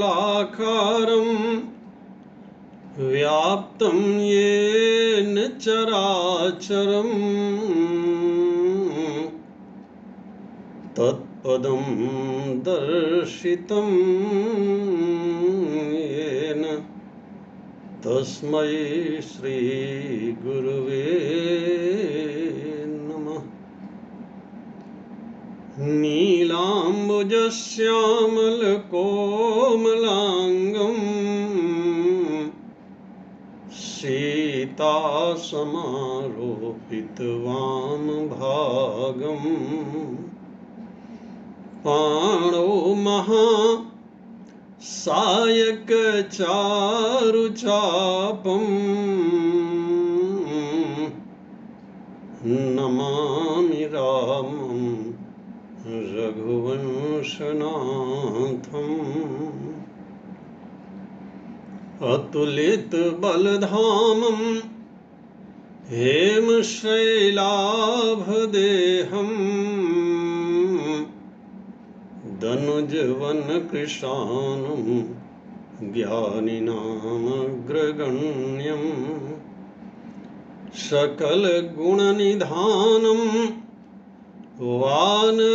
अखण्डमण्डलाकारं व्याप्तं येन चराचरं तत्पदं दर्शितं येन तस्मै श्रीगुरुवे नमः। नीलाम्बुजश्यामलकोमलाङ्गं सीतासमारोपितवामभागं पाणौ महासायकचारुचापं नमामि रामं रघुवंशनाथम्। अतुलितबलधामं हेमशैलाभदेहं दनुजवनकृशानं ज्ञानिनामग्रगण्यं सकलगुणनिधानं वानराणामधीशं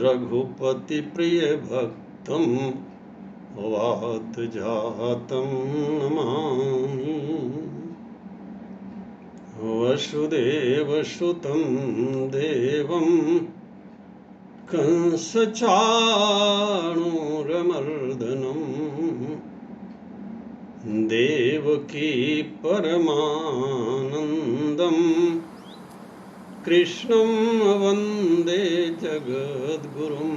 रघुपतिप्रियभक्तं वातजातं नमामि। वसुदेवसुतं देवं कंसचाणूरमर्दनं देवकी परमानन्दं कृष्णं वन्दे जगद्गुरुं।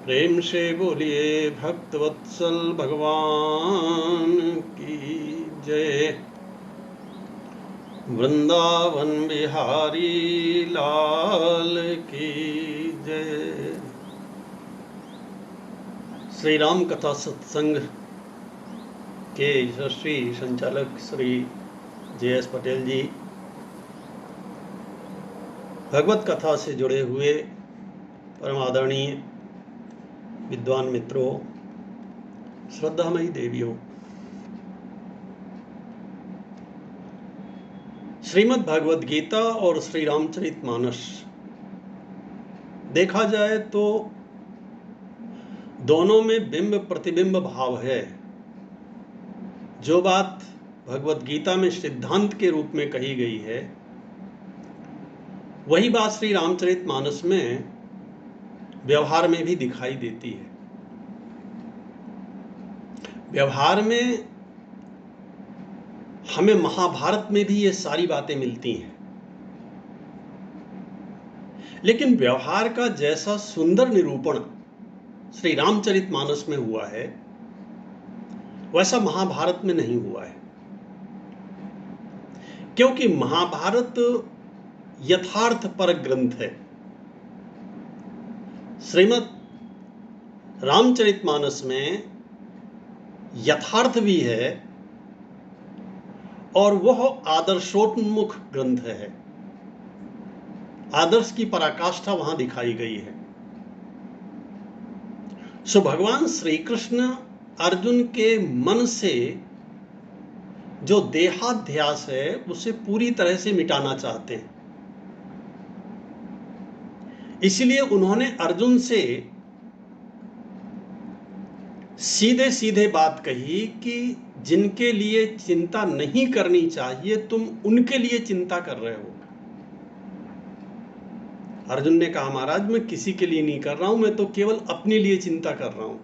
प्रेम से बोलिए भक्तवत्सल भगवान की जय। वृंदावन बिहारी लाल की जय। श्री राम कथा सत्संग के यशस्वी संचालक श्री JS पटेल जी, भगवत कथा से जुड़े हुए परम आदरणीय विद्वान मित्रों, श्रद्धामयी देवियों, श्रीमद् भागवत गीता और श्री रामचरितमानस देखा जाए तो दोनों में बिंब प्रतिबिंब भाव है। जो बात भगवत गीता में सिद्धांत के रूप में कही गई है, वही बात श्री रामचरितमानस में व्यवहार में भी दिखाई देती है। व्यवहार में हमें महाभारत में भी ये सारी बातें मिलती हैं, लेकिन व्यवहार का जैसा सुंदर निरूपण श्री रामचरितमानस में हुआ है, वैसा महाभारत में नहीं हुआ है। क्योंकि महाभारत यथार्थ पर ग्रंथ है, श्रीमद् रामचरितमानस में यथार्थ भी है और वह आदर्शोन्मुख ग्रंथ है। आदर्श की पराकाष्ठा वहां दिखाई गई है। सो भगवान श्री कृष्ण अर्जुन के मन से जो देहाध्यास है उसे पूरी तरह से मिटाना चाहते हैं। इसलिए उन्होंने अर्जुन से सीधे सीधे बात कही कि जिनके लिए चिंता नहीं करनी चाहिए तुम उनके लिए चिंता कर रहे हो। अर्जुन ने कहा, महाराज मैं किसी के लिए नहीं कर रहा हूं, मैं तो केवल अपने लिए चिंता कर रहा हूं।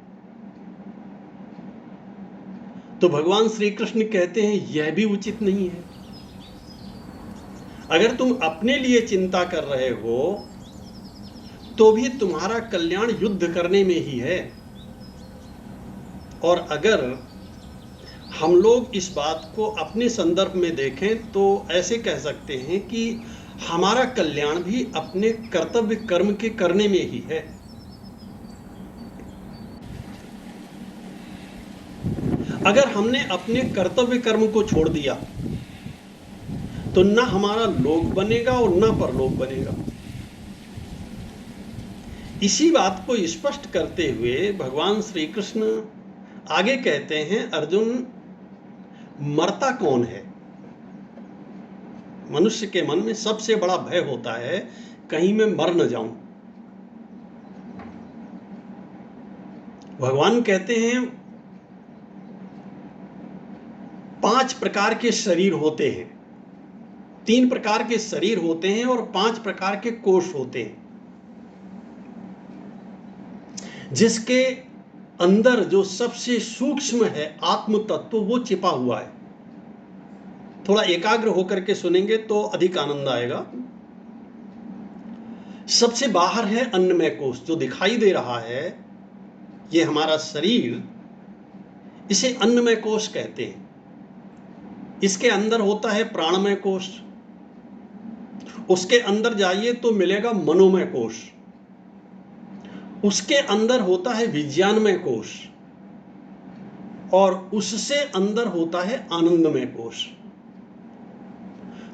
तो भगवान श्री कृष्ण कहते हैं यह भी उचित नहीं है। अगर तुम अपने लिए चिंता कर रहे हो तो भी तुम्हारा कल्याण युद्ध करने में ही है। और अगर हम लोग इस बात को अपने संदर्भ में देखें तो ऐसे कह सकते हैं कि हमारा कल्याण भी अपने कर्तव्य कर्म के करने में ही है। अगर हमने अपने कर्तव्य कर्म को छोड़ दिया तो ना हमारा लोक बनेगा और ना परलोक बनेगा। इसी बात को स्पष्ट करते हुए भगवान श्री कृष्ण आगे कहते हैं, अर्जुन मरता कौन है? मनुष्य के मन में सबसे बड़ा भय होता है कहीं मैं मर न जाऊं। भगवान कहते हैं 5 प्रकार के शरीर होते हैं, 3 प्रकार के शरीर होते हैं और 5 प्रकार के कोष होते हैं, जिसके अंदर जो सबसे सूक्ष्म है आत्म तत्व वो छिपा हुआ है। थोड़ा एकाग्र होकर के सुनेंगे तो अधिक आनंद आएगा। सबसे बाहर है अन्नमय कोष, जो दिखाई दे रहा है ये हमारा शरीर, इसे अन्नमय कोष कहते हैं। इसके अंदर होता है प्राणमय कोष, उसके अंदर जाइए तो मिलेगा मनोमय कोष, उसके अंदर होता है विज्ञानमय कोष और उससे अंदर होता है आनंदमय कोष।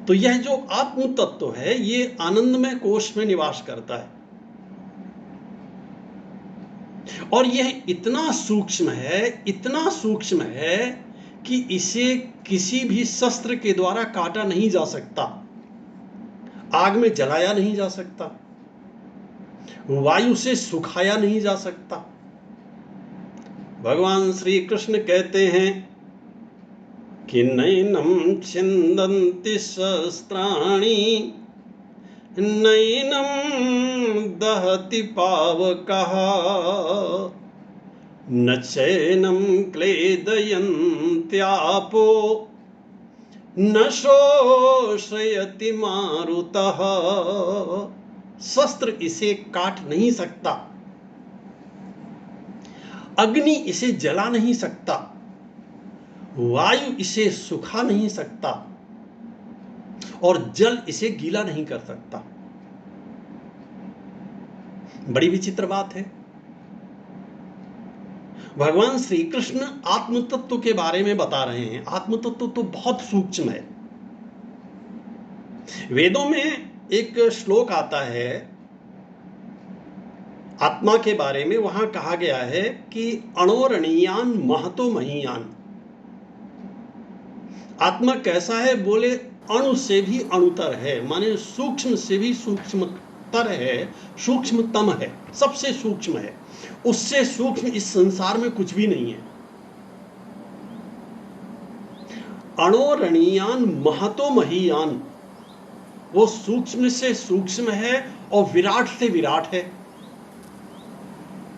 तो यह जो आत्म तत्व है ये आनंदमय कोष में निवास करता है और यह इतना सूक्ष्म है, इतना सूक्ष्म है कि इसे किसी भी शस्त्र के द्वारा काटा नहीं जा सकता, आग में जलाया नहीं जा सकता, वायु से सुखाया नहीं जा सकता। भगवान श्री कृष्ण कहते हैं कि नैनम छिन्दन्ति शस्त्राणि नैनम दहति पावकः न चैनम क्लेदयन्त्यापो न शोषयति मारुतः। शस्त्र इसे काट नहीं सकता, अग्नि इसे जला नहीं सकता, वायु इसे सुखा नहीं सकता और जल इसे गीला नहीं कर सकता। बड़ी विचित्र बात है। भगवान श्री कृष्ण आत्म तत्व के बारे में बता रहे हैं। आत्म तत्व तो बहुत सूक्ष्म है। वेदों में एक श्लोक आता है आत्मा के बारे में, वहां कहा गया है कि अणोरणीयान महतो महीयान। आत्मा कैसा है? बोले अणु से भी अणुतर है, माने सूक्ष्म से भी सूक्ष्मतर है, सूक्ष्मतम है, सबसे सूक्ष्म है। उससे सूक्ष्म इस संसार में कुछ भी नहीं है। अणोरणीयान महतो महीयान, वो सूक्ष्म से सूक्ष्म है और विराट से विराट है।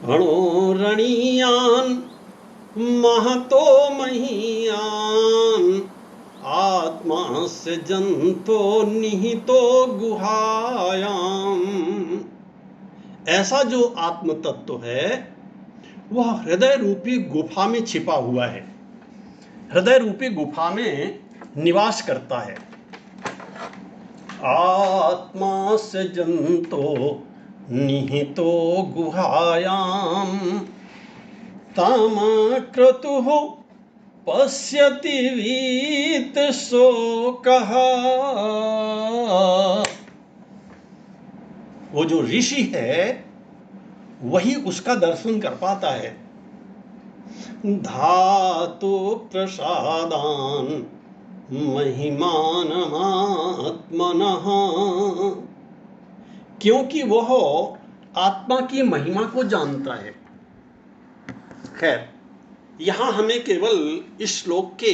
अणोरणीयान महतो महीयान आत्मा से जंतो निहितो गुहायाम। ऐसा जो आत्म तत्व है वह हृदय रूपी गुफा में छिपा हुआ है, हृदय रूपी गुफा में निवास करता है। आत्मा से जंतो निहितो गुहायाम तामाक्रतुः पश्यति वीत शोकः। वो जो ऋषि है वही उसका दर्शन कर पाता है। धातु प्रसादान महिमानमात्मनः, क्योंकि वह आत्मा की महिमा को जानता है। खैर, यहां हमें केवल इस श्लोक के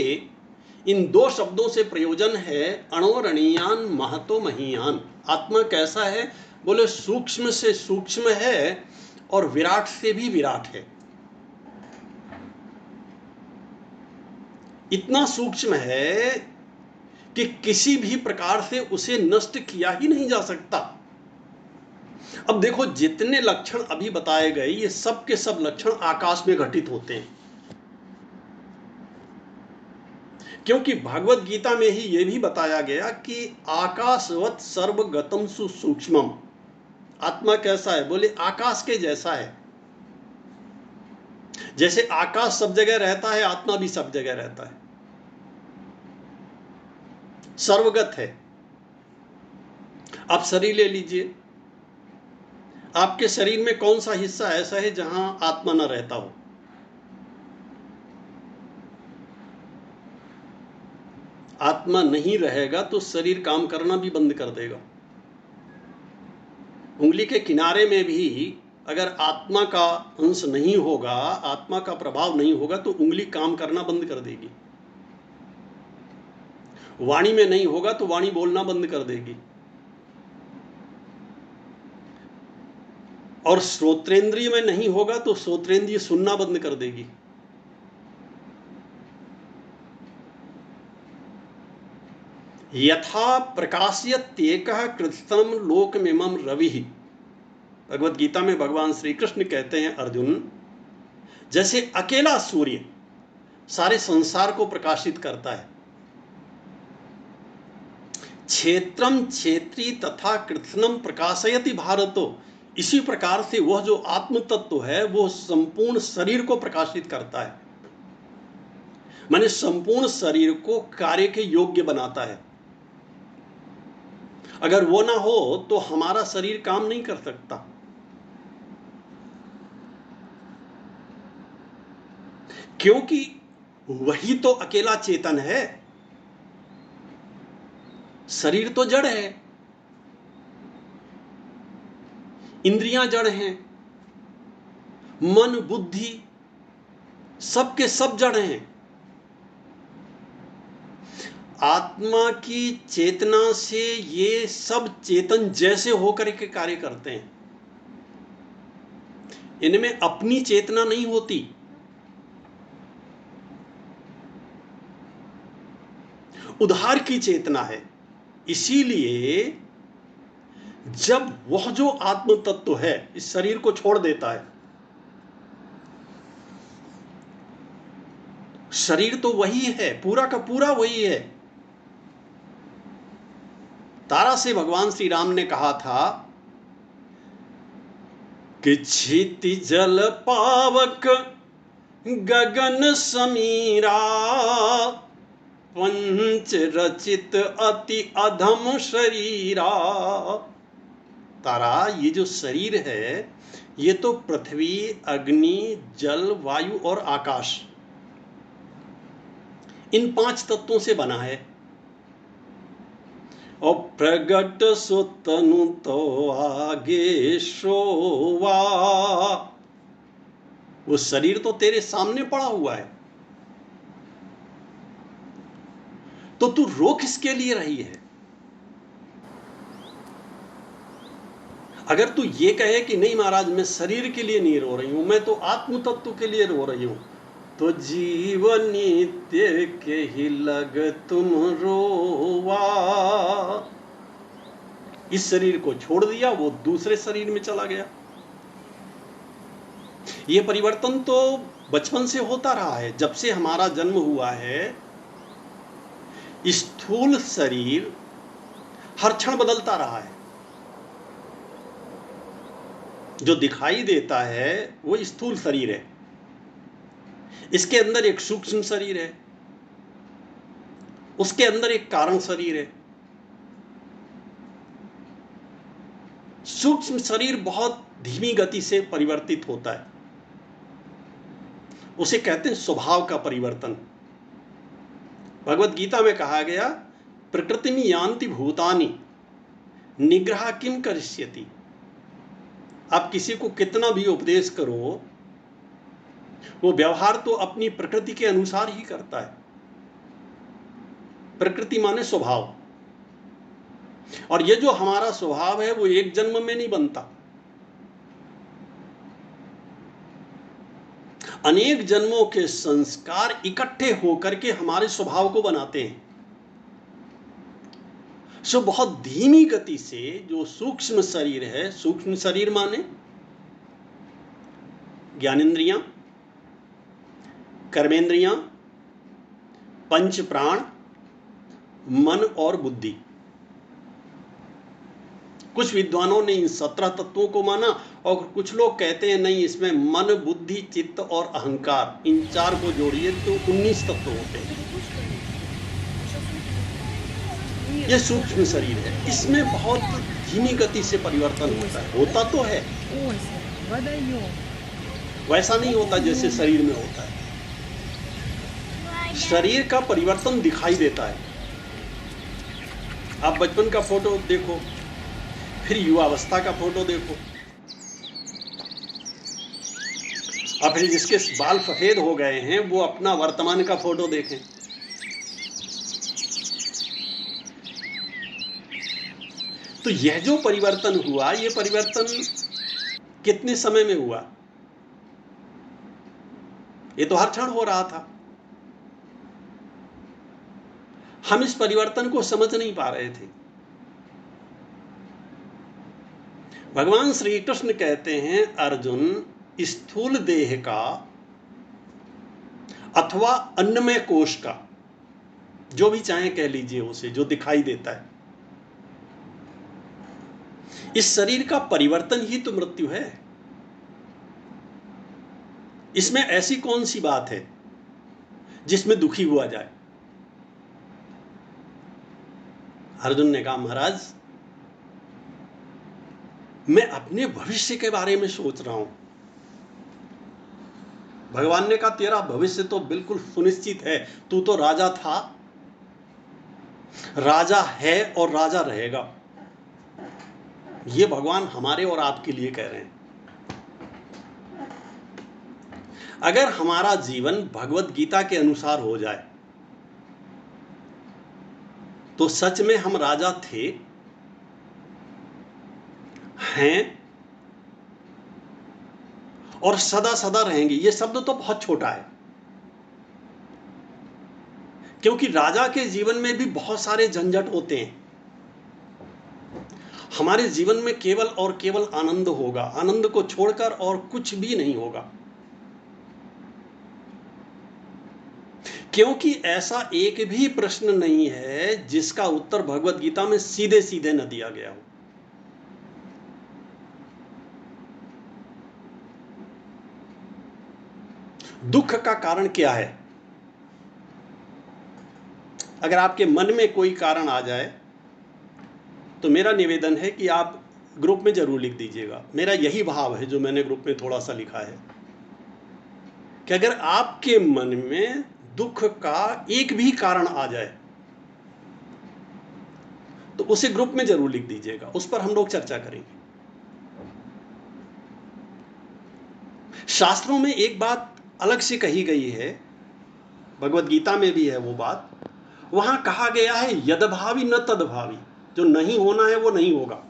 इन दो शब्दों से प्रयोजन है, अणोरणीयान महतो महीयान। आत्मा कैसा है? बोले सूक्ष्म से सूक्ष्म है और विराट से भी विराट है। इतना सूक्ष्म है कि किसी भी प्रकार से उसे नष्ट किया ही नहीं जा सकता। अब देखो, जितने लक्षण अभी बताए गए, ये सब के सब लक्षण आकाश में घटित होते हैं, क्योंकि भगवत गीता में ही यह भी बताया गया कि आकाशवत सर्वगतम सुसूक्ष्मम। आत्मा कैसा है? बोले आकाश के जैसा है। जैसे आकाश सब जगह रहता है, आत्मा भी सब जगह रहता है, सर्वगत है। आप शरीर ले लीजिए, आपके शरीर में कौन सा हिस्सा ऐसा है जहां आत्मा न रहता हो? आत्मा नहीं रहेगा तो शरीर काम करना भी बंद कर देगा। उंगली के किनारे में भी अगर आत्मा का अंश नहीं होगा, आत्मा का प्रभाव नहीं होगा, तो उंगली काम करना बंद कर देगी। वाणी में नहीं होगा तो वाणी बोलना बंद कर देगी। और श्रोत्रेंद्रिय में नहीं होगा तो श्रोत्रेंद्रिय सुनना बंद कर देगी। यथा प्रकाशयत्येकः कृत्स्नं लोकमिमं रविः। भगवत गीता में भगवान श्री कृष्ण कहते हैं, अर्जुन, जैसे अकेला सूर्य सारे संसार को प्रकाशित करता है, क्षेत्रम क्षेत्री तथा कृत्स्नं प्रकाशयति भारतो, इसी प्रकार से वह जो आत्म तत्व है वो संपूर्ण शरीर को प्रकाशित करता है, माने संपूर्ण शरीर को कार्य के योग्य बनाता है। अगर वो ना हो तो हमारा शरीर काम नहीं कर सकता। क्योंकि वही तो अकेला चेतन है। शरीर तो जड़ है, इंद्रियां जड़ हैं, मन बुद्धि सबके सब जड़ हैं। आत्मा की चेतना से ये सब चेतन जैसे होकर के कार्य करते हैं। इनमें अपनी चेतना नहीं होती। उधार की चेतना है। इसीलिए जब वह जो आत्म तत्व है इस शरीर को छोड़ देता है, शरीर तो वही है, पूरा का पूरा वही है। तारा से भगवान श्री राम ने कहा था कि क्षिति जल पावक गगन समीरा, पंच रचित अति अधम शरीरा। तारा, ये जो शरीर है ये तो पृथ्वी, अग्नि, जल, वायु और आकाश, इन 5 तत्वों से बना है। और प्रगट सुतनु तो आगे शोवा, वो शरीर तो तेरे सामने पड़ा हुआ है, तो तू रो किसके लिए रही है? अगर तू ये कहे कि नहीं महाराज, मैं शरीर के लिए नहीं रो रही हूं, मैं तो आत्म तत्व के लिए रो रही हूं, तो जीवन नित्य के ही लग तुम रोवा। इस शरीर को छोड़ दिया, वो दूसरे शरीर में चला गया। ये परिवर्तन तो बचपन से होता रहा है। जब से हमारा जन्म हुआ है, स्थूल शरीर हर क्षण बदलता रहा है। जो दिखाई देता है वो स्थूल शरीर है, इसके अंदर एक सूक्ष्म शरीर है, उसके अंदर एक कारण शरीर है। सूक्ष्म शरीर बहुत धीमी गति से परिवर्तित होता है, उसे कहते हैं स्वभाव का परिवर्तन। भगवत गीता में कहा गया, प्रकृतिम यान्ति भूतानि निग्रह किम करिष्यति। आप किसी को कितना भी उपदेश करो, वो व्यवहार तो अपनी प्रकृति के अनुसार ही करता है। प्रकृति माने स्वभाव, और ये जो हमारा स्वभाव है वो एक जन्म में नहीं बनता, अनेक जन्मों के संस्कार इकट्ठे होकर के हमारे स्वभाव को बनाते हैं। सो बहुत धीमी गति से जो सूक्ष्म शरीर है, सूक्ष्म शरीर माने ज्ञानेंद्रियां, कर्मेंद्रियां, पंच प्राण, मन और बुद्धि। कुछ विद्वानों ने इन 17 तत्वों को माना, और कुछ लोग कहते हैं नहीं, इसमें मन, बुद्धि, चित्त और अहंकार, इन 4 को जोड़िए तो 19 तत्व होते हैं। ये सूक्ष्म शरीर है, इसमें बहुत धीमी गति से परिवर्तन होता है। होता तो है, वैसा नहीं होता जैसे शरीर में होता है। शरीर का परिवर्तन दिखाई देता है। आप बचपन का फोटो देखो, फिर युवावस्था का फोटो देखो, और फिर जिसके बाल सफेद हो गए हैं वो अपना वर्तमान का फोटो देखें। तो यह जो परिवर्तन हुआ, ये परिवर्तन कितने समय में हुआ? ये तो हर क्षण हो रहा था। हम इस परिवर्तन को समझ नहीं पा रहे थे। भगवान श्री कृष्ण कहते हैं, अर्जुन, स्थूल देह का अथवा अन्नमय कोश का, जो भी चाहे कह लीजिए उसे, जो दिखाई देता है, इस शरीर का परिवर्तन ही तो मृत्यु है। इसमें ऐसी कौन सी बात है जिसमें दुखी हुआ जाए? अर्जुन ने कहा, महाराज, मैं अपने भविष्य के बारे में सोच रहा हूं। भगवान ने कहा, तेरा भविष्य तो बिल्कुल सुनिश्चित है, तू तो राजा था, राजा है और राजा रहेगा। ये भगवान हमारे और आपके लिए कह रहे हैं। अगर हमारा जीवन भगवत गीता के अनुसार हो जाए तो सच में हम राजा थे, हैं और सदा सदा रहेंगे। ये शब्द तो बहुत छोटा है, क्योंकि राजा के जीवन में भी बहुत सारे झंझट होते हैं। हमारे जीवन में केवल और केवल आनंद होगा, आनंद को छोड़कर और कुछ भी नहीं होगा। क्योंकि ऐसा एक भी प्रश्न नहीं है जिसका उत्तर भगवत गीता में सीधे सीधे न दिया गया हो। दुख का कारण क्या है? अगर आपके मन में कोई कारण आ जाए तो मेरा निवेदन है कि आप ग्रुप में जरूर लिख दीजिएगा। मेरा यही भाव है जो मैंने ग्रुप में थोड़ा सा लिखा है, कि अगर आपके मन में दुख का एक भी कारण आ जाए तो उसे ग्रुप में जरूर लिख दीजिएगा, उस पर हम लोग चर्चा करेंगे। शास्त्रों में एक बात अलग से कही गई है, भगवत गीता में भी है वो बात। वहां कहा गया है, यदभावी न तदभावी। जो नहीं होना है वो नहीं होगा,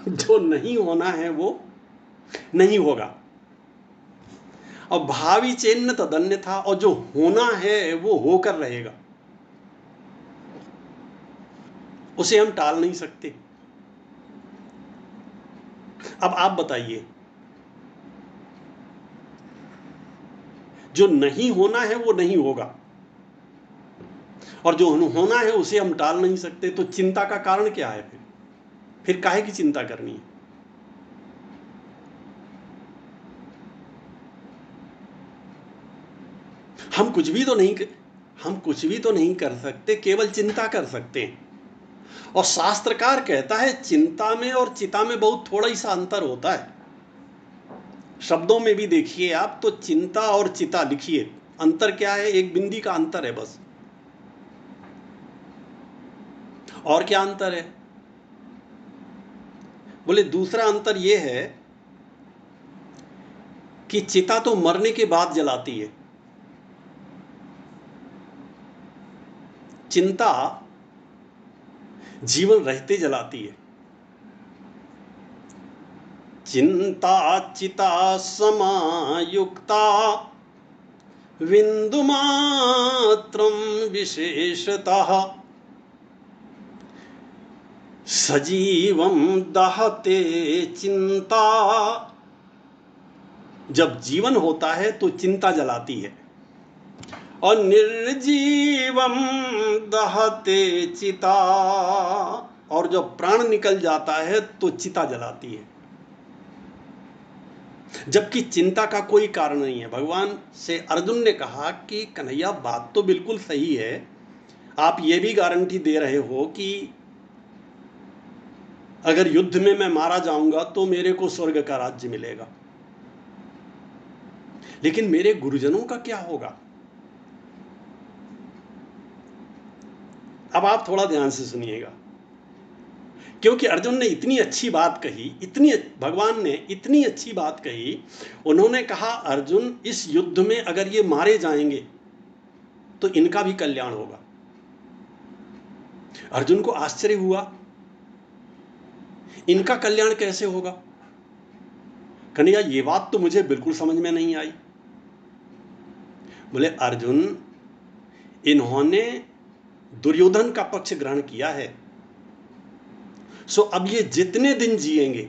जो नहीं होना है वो नहीं होगा। और भावी चेन्न तदन्य था, और जो होना है वो होकर रहेगा, उसे हम टाल नहीं सकते। अब आप बताइए, जो नहीं होना है वो नहीं होगा, और जो होना है उसे हम टाल नहीं सकते, तो चिंता का कारण क्या है? फिर काहे की चिंता करनी है? हम कुछ भी तो नहीं कर सकते, केवल चिंता कर सकते हैं। और शास्त्रकार कहता है, चिंता में और चिता में बहुत थोड़ा ही सा अंतर होता है। शब्दों में भी देखिए आप, तो चिंता और चिता लिखिए, अंतर क्या है? एक बिंदी का अंतर है बस। और क्या अंतर है? बोले दूसरा अंतर यह है कि चिता तो मरने के बाद जलाती है, चिंता जीवन रहते जलाती है। चिंता चिता समायुक्ता विन्दुमात्रं विशेषतः सजीवं दहते चिंता। जब जीवन होता है तो चिंता जलाती है, और निर्जीवम दहते चिता, और जब प्राण निकल जाता है तो चिता जलाती है। जबकि चिंता का कोई कारण नहीं है। भगवान से अर्जुन ने कहा कि कन्हैया बात तो बिल्कुल सही है, आप ये भी गारंटी दे रहे हो कि अगर युद्ध में मैं मारा जाऊंगा तो मेरे को स्वर्ग का राज्य मिलेगा, लेकिन मेरे गुरुजनों का क्या होगा? अब आप थोड़ा ध्यान से सुनिएगा, क्योंकि अर्जुन ने इतनी अच्छी बात कही, भगवान ने इतनी अच्छी बात कही। उन्होंने कहा अर्जुन, इस युद्ध में अगर ये मारे जाएंगे तो इनका भी कल्याण होगा। अर्जुन को आश्चर्य हुआ, इनका कल्याण कैसे होगा? कन्हैया ये बात तो मुझे बिल्कुल समझ में नहीं आई। बोले अर्जुन, इन्होंने दुर्योधन का पक्ष ग्रहण किया है, सो अब ये जितने दिन जिएंगे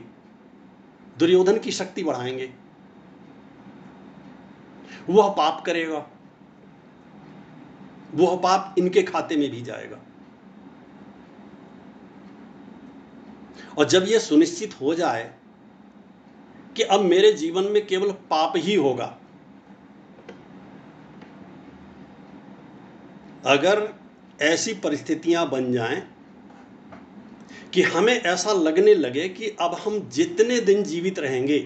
दुर्योधन की शक्ति बढ़ाएंगे, वह पाप करेगा, वह पाप इनके खाते में भी जाएगा। और जब यह सुनिश्चित हो जाए कि अब मेरे जीवन में केवल पाप ही होगा, अगर ऐसी परिस्थितियां बन जाएं कि हमें ऐसा लगने लगे कि अब हम जितने दिन जीवित रहेंगे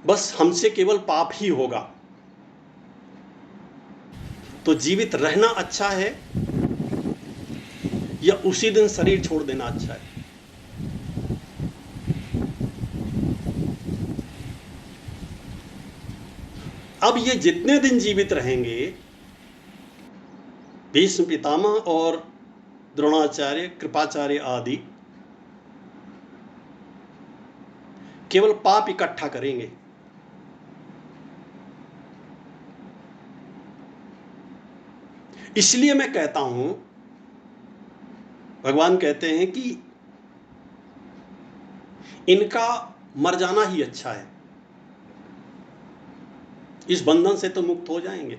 बस हमसे केवल पाप ही होगा, तो जीवित रहना अच्छा है या उसी दिन शरीर छोड़ देना अच्छा है? अब ये जितने दिन जीवित रहेंगे, भीष्म पितामह और द्रोणाचार्य, कृपाचार्य आदि केवल पाप इकट्ठा करेंगे। इसलिए मैं कहता हूं, भगवान कहते हैं कि इनका मर जाना ही अच्छा है, इस बंधन से तो मुक्त हो जाएंगे।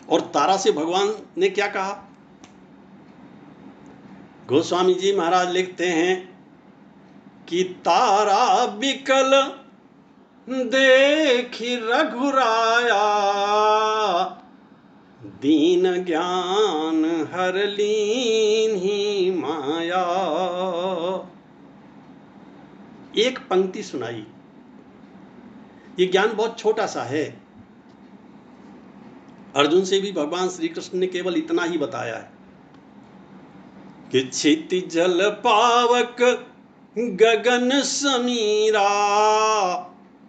और तारा से भगवान ने क्या कहा? गोस्वामी जी महाराज लिखते हैं कि तारा बिकल देखी रघुराया, दीन ज्ञान हर लीन ही माया। एक पंक्ति सुनाई, ये ज्ञान बहुत छोटा सा है। अर्जुन से भी भगवान श्री कृष्ण ने केवल इतना ही बताया है कि क्षिति जल पावक गगन समीरा,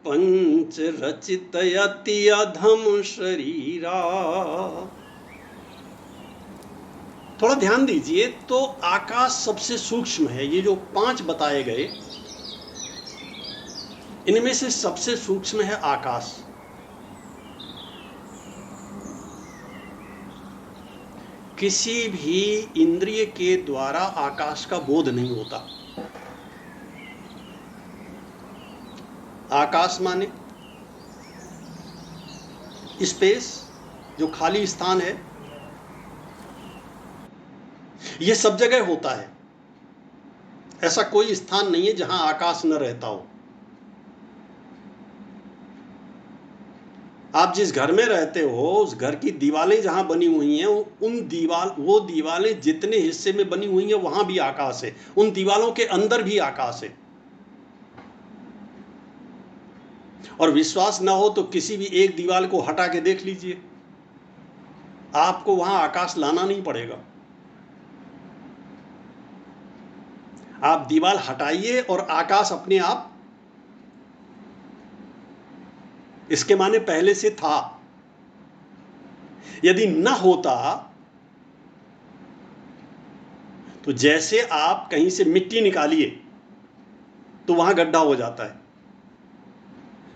पंच रचित यति अधम शरीरा। थोड़ा ध्यान दीजिए, तो आकाश सबसे सूक्ष्म है। ये जो 5 बताए गए, इनमें से सबसे सूक्ष्म है आकाश। किसी भी इंद्रिय के द्वारा आकाश का बोध नहीं होता। आकाश माने स्पेस, जो खाली स्थान है, यह सब जगह होता है। ऐसा कोई स्थान नहीं है जहां आकाश न रहता हो। आप जिस घर में रहते हो उस घर की दीवारें जहां बनी हुई हैं, वो दीवारें जितने हिस्से में बनी हुई हैं वहां भी आकाश है, उन दीवारों के अंदर भी आकाश है। और विश्वास ना हो तो किसी भी एक दीवार को हटा के देख लीजिए, आपको वहां आकाश लाना नहीं पड़ेगा। आप दीवार हटाइए और आकाश अपने आप, इसके माने पहले से था। यदि न होता तो जैसे आप कहीं से मिट्टी निकालिए तो वहां गड्ढा हो जाता है,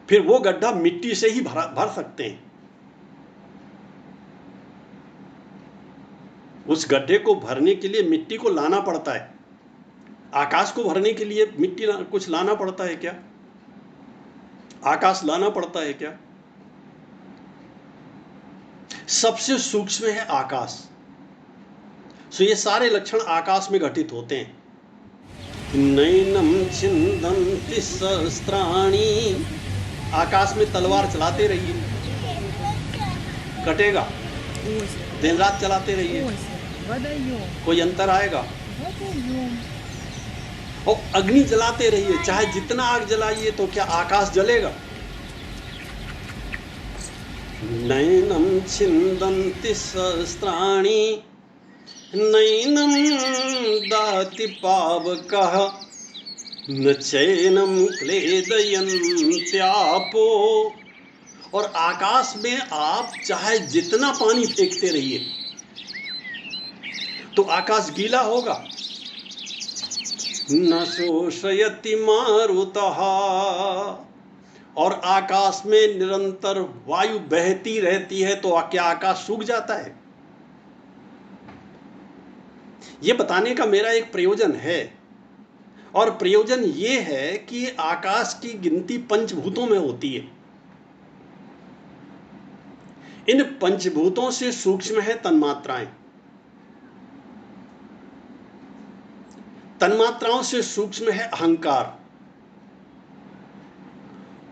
फिर वो गड्ढा मिट्टी से ही भर सकते हैं। उस गड्ढे को भरने के लिए मिट्टी को लाना पड़ता है। आकाश को भरने के लिए मिट्टी कुछ लाना पड़ता है क्या? आकाश लाना पड़ता है क्या? सबसे सूक्ष्म है आकाश। सो ये सारे लक्षण आकाश में घटित होते हैं। नैनम छिन्दन्ति शस्त्राणि, आकाश में तलवार चलाते रहिए, कटेगा। दिन रात चलाते रहिए, कोई अंतर आएगा? और अग्नि जलाते रहिए, चाहे जितना आग जलाइए तो क्या आकाश जलेगा? नैनम छिन्दन्ति शस्त्राणि नैनम दाति पावकः न चैनम क्लेदयन्त्यापो। और आकाश में आप चाहे जितना पानी फेंकते रहिए तो आकाश गीला होगा। न शोषयति मारुतः, और आकाश में निरंतर वायु बहती रहती है तो क्या आकाश सूख जाता है? यह बताने का मेरा एक प्रयोजन है, और प्रयोजन यह है कि आकाश की गिनती पंचभूतों में होती है। इन पंचभूतों से सूक्ष्म है तन्मात्राएं, तन्मात्राओं से सूक्ष्म है अहंकार,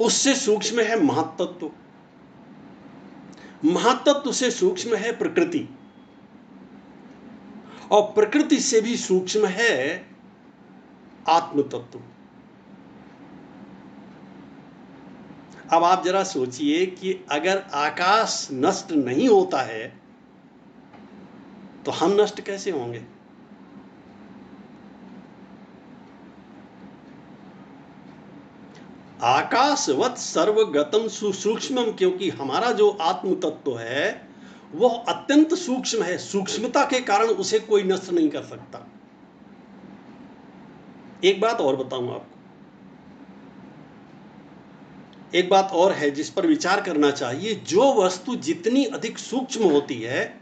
उससे सूक्ष्म है महातत्व, महातत्व से सूक्ष्म है प्रकृति, और प्रकृति से भी सूक्ष्म है आत्म तत्व। अब आप जरा सोचिए कि अगर आकाश नष्ट नहीं होता है तो हम नष्ट कैसे होंगे? आकाशवत सर्वगतम सुसूक्ष्मम, क्योंकि हमारा जो आत्म तत्व है वह अत्यंत सूक्ष्म है। सूक्ष्मता के कारण उसे कोई नष्ट नहीं कर सकता। एक बात और बताऊं आपको, एक बात और है जिस पर विचार करना चाहिए। जो वस्तु जितनी अधिक सूक्ष्म होती है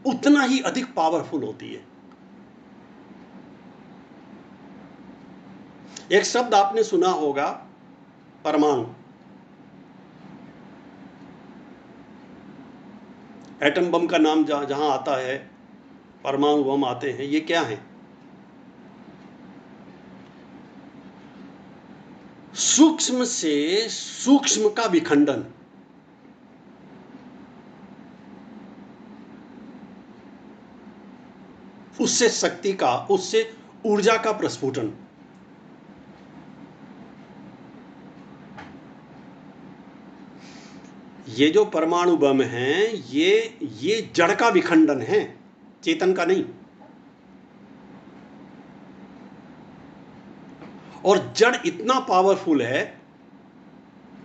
उतना ही अधिक पावरफुल होती है। एक शब्द आपने सुना होगा, परमाणु। एटम बम का नाम जहां आता है, परमाणु बम आते हैं। ये क्या है? सूक्ष्म से सूक्ष्म का विखंडन, उससे शक्ति का, उससे ऊर्जा का प्रस्फुटन। ये जो परमाणु बम हैं ये जड़ का विखंडन है, चेतन का नहीं। और जड़ इतना पावरफुल है,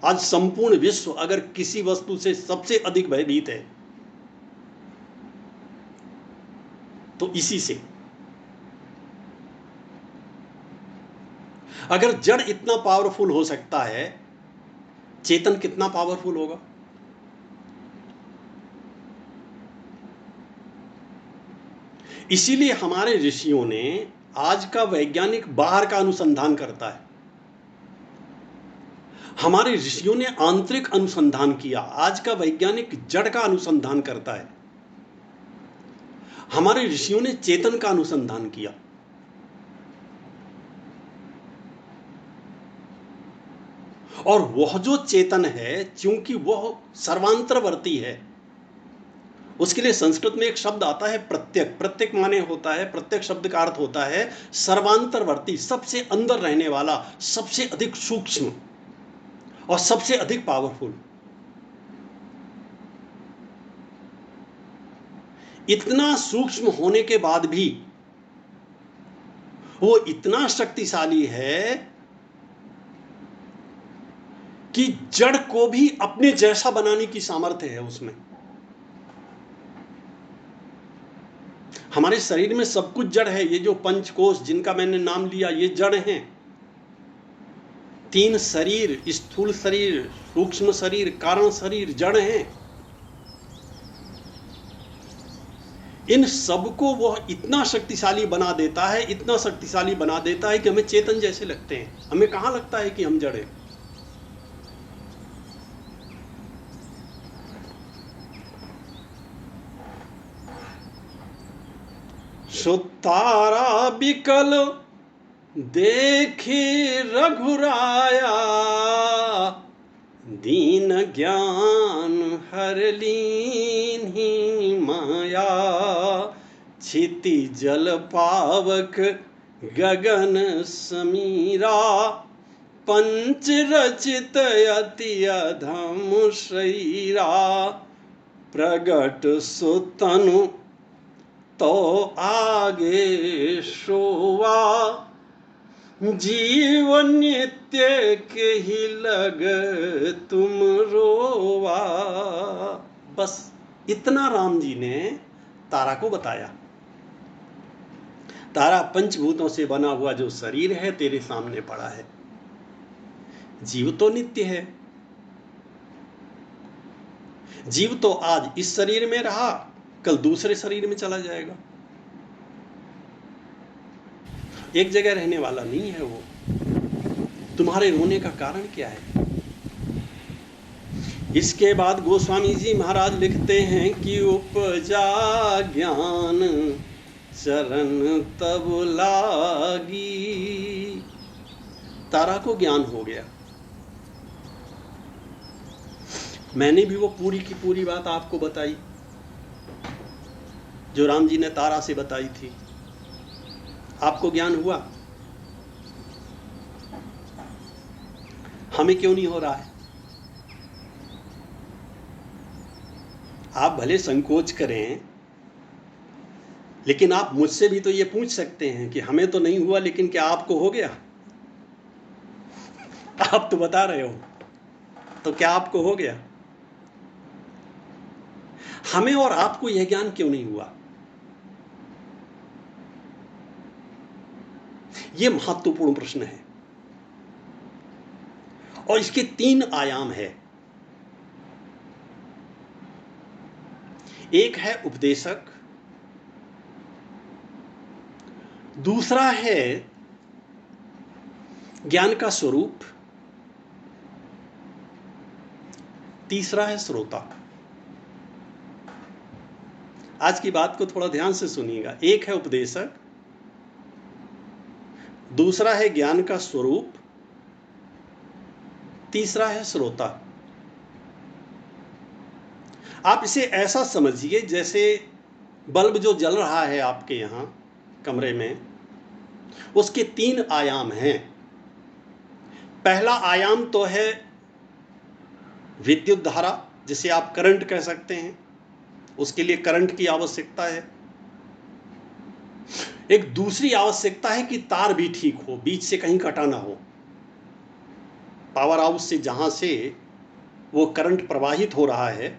आज संपूर्ण विश्व अगर किसी वस्तु से सबसे अधिक भयभीत है तो इसी से। अगर जड़ इतना पावरफुल हो सकता है, चेतन कितना पावरफुल होगा? इसीलिए हमारे ऋषियों ने, आज का वैज्ञानिक बाहर का अनुसंधान करता है, हमारे ऋषियों ने आंतरिक अनुसंधान किया। आज का वैज्ञानिक जड़ का अनुसंधान करता है, हमारे ऋषियों ने चेतन का अनुसंधान किया। और वह जो चेतन है, क्योंकि वह सर्वांतरवर्ती है, उसके लिए संस्कृत में एक शब्द आता है प्रत्यक। प्रत्यक माने होता है, प्रत्यक शब्द का अर्थ होता है सर्वांतरवर्ती, सबसे अंदर रहने वाला, सबसे अधिक सूक्ष्म और सबसे अधिक पावरफुल। इतना सूक्ष्म होने के बाद भी वो इतना शक्तिशाली है कि जड़ को भी अपने जैसा बनाने की सामर्थ्य है उसमें। हमारे शरीर में सब कुछ जड़ है। ये जो पंचकोश जिनका मैंने नाम लिया, ये जड़ हैं। 3 शरीर, स्थूल शरीर, सूक्ष्म शरीर, कारण शरीर, जड़ हैं। इन सबको वह इतना शक्तिशाली बना देता है, इतना शक्तिशाली बना देता है कि हमें चेतन जैसे लगते हैं। हमें कहां लगता है कि हम जड़ हैं? सुतारा बिकल देखे रघुराया, दीन ज्ञान हर लीन्ही माया, क्षिति जल पावक गगन समीरा, पंच रचित अति अधम शरीरा, प्रगट सुतनु तो आगे शोवा, जीवन नित्य के ही लग तुम रोवा। बस इतना राम जी ने तारा को बताया। तारा पंचभूतों से बना हुआ जो शरीर है तेरे सामने पड़ा है। जीव तो नित्य है। जीव तो आज इस शरीर में रहा, कल दूसरे शरीर में चला जाएगा। एक जगह रहने वाला नहीं है वो। तुम्हारे रोने का कारण क्या है? इसके बाद गोस्वामी जी महाराज लिखते हैं कि उपजा ज्ञान चरण तब लागी। तारा को ज्ञान हो गया। मैंने भी वो पूरी की पूरी बात आपको बताई जो राम जी ने तारा से बताई थी। आपको ज्ञान हुआ? हमें क्यों नहीं हो रहा है? आप भले संकोच करें, लेकिन आप मुझसे भी तो ये पूछ सकते हैं कि हमें तो नहीं हुआ, लेकिन क्या आपको हो गया? आप तो बता रहे हो, तो क्या आपको हो गया? हमें और आपको यह ज्ञान क्यों नहीं हुआ? यह महत्वपूर्ण प्रश्न है और इसके 3 आयाम है। एक है उपदेशक, दूसरा है ज्ञान का स्वरूप, तीसरा है श्रोता। आज की बात को थोड़ा ध्यान से सुनिएगा। एक है उपदेशक, दूसरा है ज्ञान का स्वरूप, तीसरा है श्रोता। आप इसे ऐसा समझिए जैसे बल्ब जो जल रहा है आपके यहां कमरे में, उसके 3 आयाम हैं। पहला आयाम तो है विद्युत धारा, जिसे आप करंट कह सकते हैं। उसके लिए करंट की आवश्यकता है। एक दूसरी आवश्यकता है कि तार भी ठीक हो, बीच से कहीं कटा ना हो। पावर हाउस से जहां से वो करंट प्रवाहित हो रहा है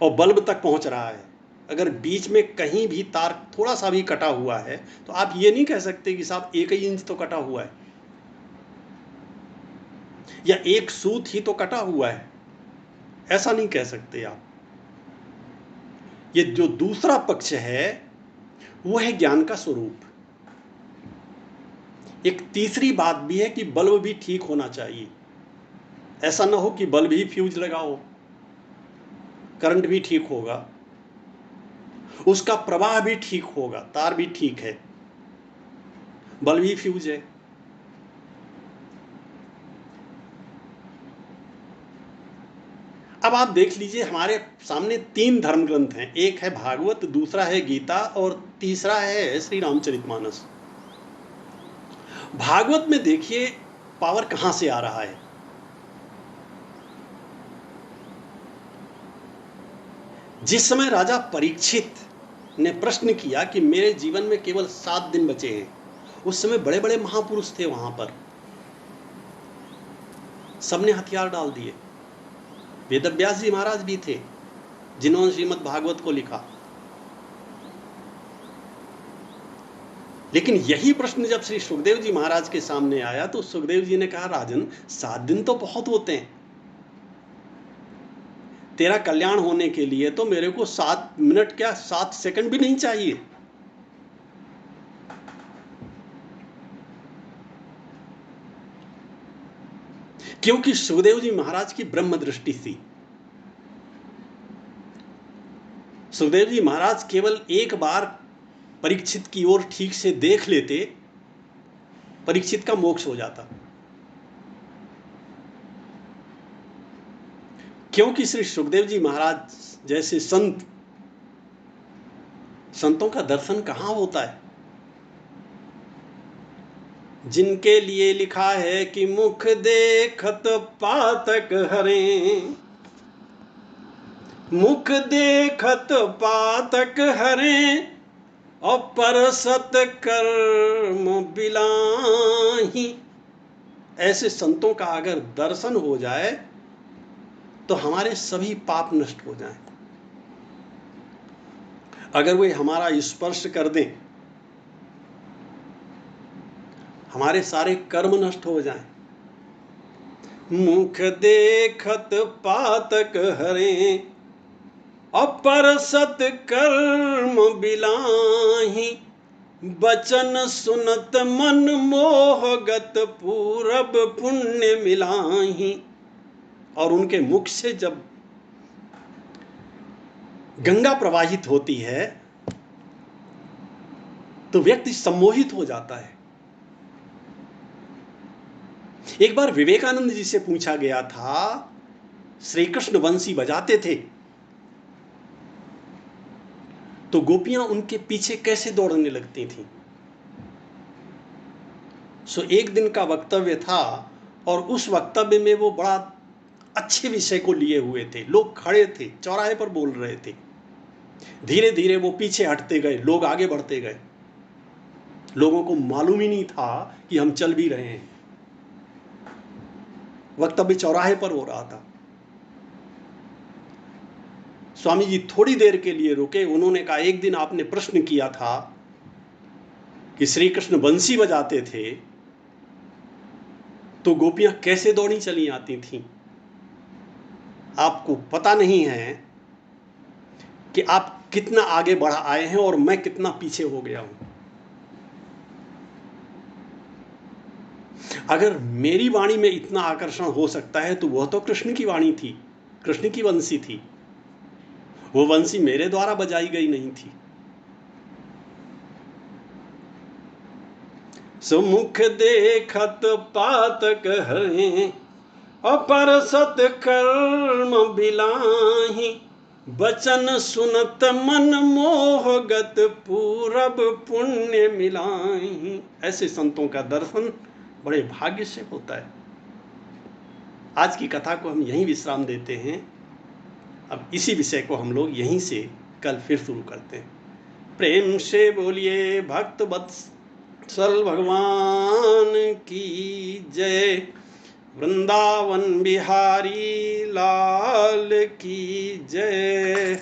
और बल्ब तक पहुंच रहा है, अगर बीच में कहीं भी तार थोड़ा सा भी कटा हुआ है तो आप ये नहीं कह सकते कि साहब 1 ही इंच तो कटा हुआ है या 1 सूत ही तो कटा हुआ है। ऐसा नहीं कह सकते आप। ये जो दूसरा पक्ष है वो है ज्ञान का स्वरूप। एक तीसरी बात भी है कि बल्ब भी ठीक होना चाहिए। ऐसा ना हो कि बल्ब ही फ्यूज लगाओ, करंट भी ठीक होगा, उसका प्रवाह भी ठीक होगा, तार भी ठीक है, बल्ब ही फ्यूज है। अब आप देख लीजिए, हमारे सामने 3 धर्म ग्रंथ हैं, एक है भागवत, दूसरा है गीता और तीसरा है श्री रामचरितमानस। भागवत में देखिए पावर कहां से आ रहा है। जिस समय राजा परीक्षित ने प्रश्न किया कि मेरे जीवन में केवल 7 दिन बचे हैं, उस समय बड़े बड़े महापुरुष थे वहां पर, सबने हथियार डाल दिए। वेदव्यास जी महाराज भी थे जिन्होंने श्रीमद् भागवत को लिखा। लेकिन यही प्रश्न जब श्री सुखदेव जी महाराज के सामने आया तो सुखदेव जी ने कहा, राजन 7 दिन तो बहुत होते हैं, तेरा कल्याण होने के लिए तो मेरे को 7 मिनट क्या 7 सेकंड भी नहीं चाहिए। क्योंकि सुखदेव जी महाराज की ब्रह्म दृष्टि थी। सुखदेव जी महाराज केवल एक बार परीक्षित की ओर ठीक से देख लेते, परीक्षित का मोक्ष हो जाता। क्योंकि श्री सुखदेव जी महाराज जैसे संतों का दर्शन कहां होता है, जिनके लिए लिखा है कि मुख देखत पातक हरें, मुख देखत पातक हरें और परसत कर्म बिलाही। ऐसे संतों का अगर दर्शन हो जाए तो हमारे सभी पाप नष्ट हो जाएं। अगर वे हमारा स्पर्श कर दें, हमारे सारे कर्म नष्ट हो जाएं। मुख देखत पातक हरें अपरसत कर्म बिलाही, बचन सुनत मन मोहगत पूरब पुण्य मिलाही। और उनके मुख से जब गंगा प्रवाहित होती है तो व्यक्ति सम्मोहित हो जाता है। एक बार विवेकानंद जी से पूछा गया था, श्री कृष्ण बंसी बजाते थे तो गोपियां उनके पीछे कैसे दौड़ने लगती थीं। एक दिन का वक्तव्य था और उस वक्तव्य में वो बड़ा अच्छे विषय को लिए हुए थे। लोग खड़े थे, चौराहे पर बोल रहे थे। धीरे धीरे वो पीछे हटते गए, लोग आगे बढ़ते गए। लोगों को मालूम ही नहीं था कि हम चल भी रहे हैं। वक्तव्य चौराहे पर हो रहा था। स्वामी जी थोड़ी देर के लिए रुके। उन्होंने कहा, एक दिन आपने प्रश्न किया था कि श्री कृष्ण बंसी बजाते थे तो गोपियां कैसे दौड़ी चली आती थीं। आपको पता नहीं है कि आप कितना आगे बढ़ आए हैं और मैं कितना पीछे हो गया हूं। अगर मेरी वाणी में इतना आकर्षण हो सकता है तो वह तो कृष्ण की वाणी थी, कृष्ण की वंशी थी। वो वंशी मेरे द्वारा बजाई गई नहीं थी। सुमुख देखत पातक हरें अपरसत कर्म बिलाही, बचन सुनत मन मोहगत पूरब पुण्य मिलाही। ऐसे संतों का दर्शन बड़े भाग्य से होता है। आज की कथा को हम यहीं विश्राम देते हैं। अब इसी विषय को हम लोग यहीं से कल फिर शुरू करते हैं। प्रेम से बोलिए भक्त वत्सल भगवान की जय। वृंदावन बिहारी लाल की जय।